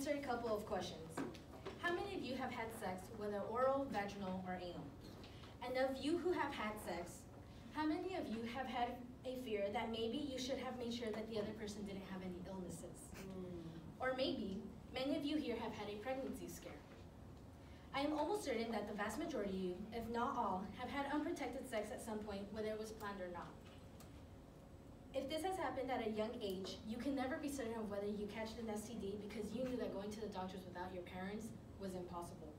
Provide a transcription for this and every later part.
answer a couple of questions. How many of you have had sex, whether oral, vaginal, or anal? And of you who have had sex, how many of you have had a fear that maybe you should have made sure that the other person didn't have any illnesses? Or maybe many of you here have had a pregnancy scare. I am almost certain that the vast majority of you, if not all, have had unprotected sex at some point, whether it was planned or not. If this has happened at a young age, you can never be certain of whether you catch an STD because you knew that going to the doctors without your parents was impossible.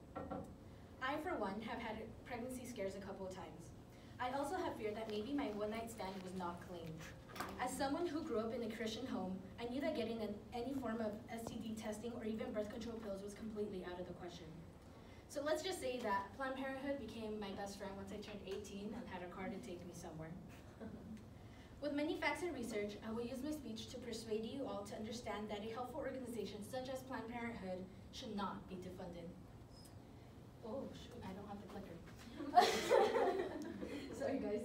I, for one, have had pregnancy scares a couple of times. I also have feared that maybe my one-night stand was not clean. As someone who grew up in a Christian home, I knew that getting any form of STD testing or even birth control pills was completely out of the question. So let's just say that Planned Parenthood became my best friend once I turned 18 and had a car to take me somewhere. With many facts and research, I will use my speech to persuade you all to understand that a helpful organization such as Planned Parenthood should not be defunded. Oh, shoot, I don't have the clicker. Sorry, guys.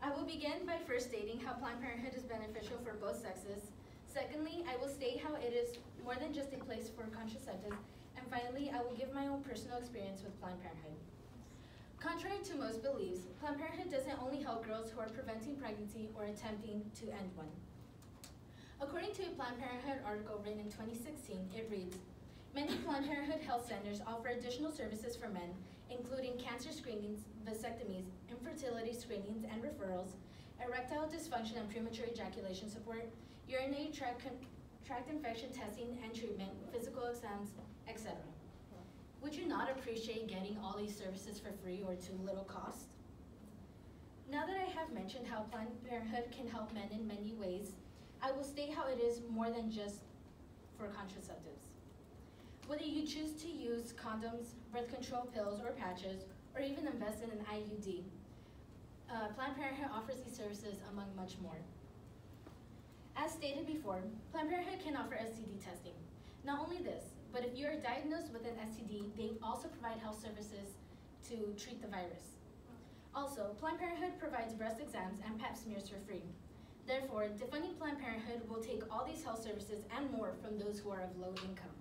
I will begin by first stating how Planned Parenthood is beneficial for both sexes. Secondly, I will state how it is more than just a place for contraceptives. And finally, I will give my own personal experience with Planned Parenthood. Contrary to most beliefs, Planned Parenthood doesn't only help girls who are preventing pregnancy or attempting to end one. According to a Planned Parenthood article written in 2016, it reads, many Planned Parenthood health centers offer additional services for men, including cancer screenings, vasectomies, infertility screenings and referrals, erectile dysfunction and premature ejaculation support, urinary tract infection testing and treatment, physical exams, etc. Would you not appreciate getting all these services for free or to little cost? Now that I have mentioned how Planned Parenthood can help men in many ways, I will state how it is more than just for contraceptives. Whether you choose to use condoms, birth control pills or patches, or even invest in an IUD, Planned Parenthood offers these services among much more. As stated before, Planned Parenthood can offer STD testing. Not only this, but if you are diagnosed with an STD, they also provide health services to treat the virus. Also, Planned Parenthood provides breast exams and pap smears for free. Therefore, defunding Planned Parenthood will take all these health services and more from those who are of low income.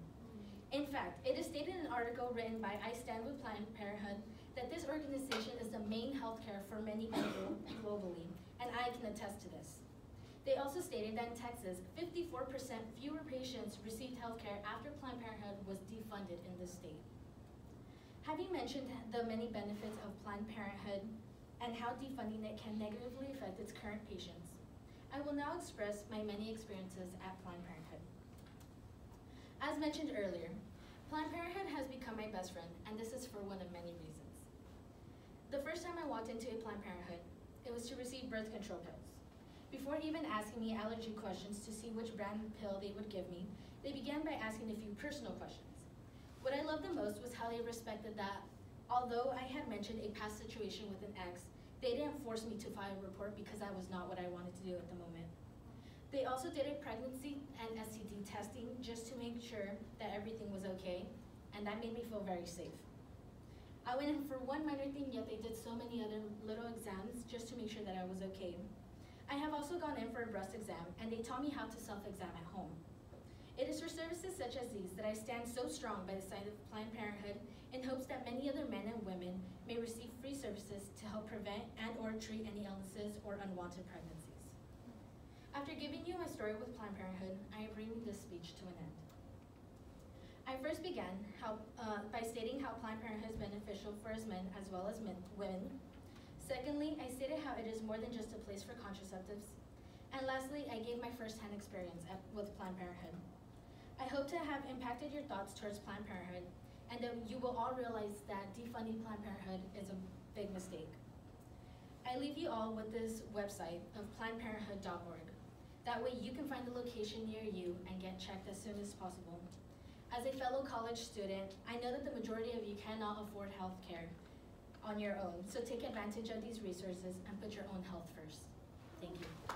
In fact, it is stated in an article written by I Stand With Planned Parenthood that this organization is the main healthcare for many people globally, and I can attest to this. They also stated that in Texas, 54% fewer patients received healthcare after Planned Parenthood was defunded in the state. Having mentioned the many benefits of Planned Parenthood and how defunding it can negatively affect its current patients, I will now express my many experiences at Planned Parenthood. As mentioned earlier, Planned Parenthood has become my best friend, and this is for one of many reasons. The first time I walked into a Planned Parenthood, it was to receive birth control pills. Before even asking me allergy questions to see which brand pill they would give me, they began by asking a few personal questions. What I loved the most was how they respected that, although I had mentioned a past situation with an ex, they didn't force me to file a report because that was not what I wanted to do at the moment. They also did a pregnancy and STD testing just to make sure that everything was okay, and that made me feel very safe. I went in for one minor thing, yet they did so many other little exams just to make sure that I was okay. I have also gone in for a breast exam, and they taught me how to self-exam at home. It is for services such as these that I stand so strong by the side of Planned Parenthood in hopes that many other men and women may receive free services to help prevent and or treat any illnesses or unwanted pregnancies. After giving you my story with Planned Parenthood, I am bringing this speech to an end. I first began by stating how Planned Parenthood is beneficial for us men as well as women. Secondly, I stated how it is more than just a place for contraceptives. And lastly, I gave my first-hand experience with Planned Parenthood. I hope to have impacted your thoughts towards Planned Parenthood, and that you will all realize that defunding Planned Parenthood is a big mistake. I leave you all with this website of PlannedParenthood.org. That way you can find the location near you and get checked as soon as possible. As a fellow college student, I know that the majority of you cannot afford health care on your own, so take advantage of these resources and put your own health first. Thank you.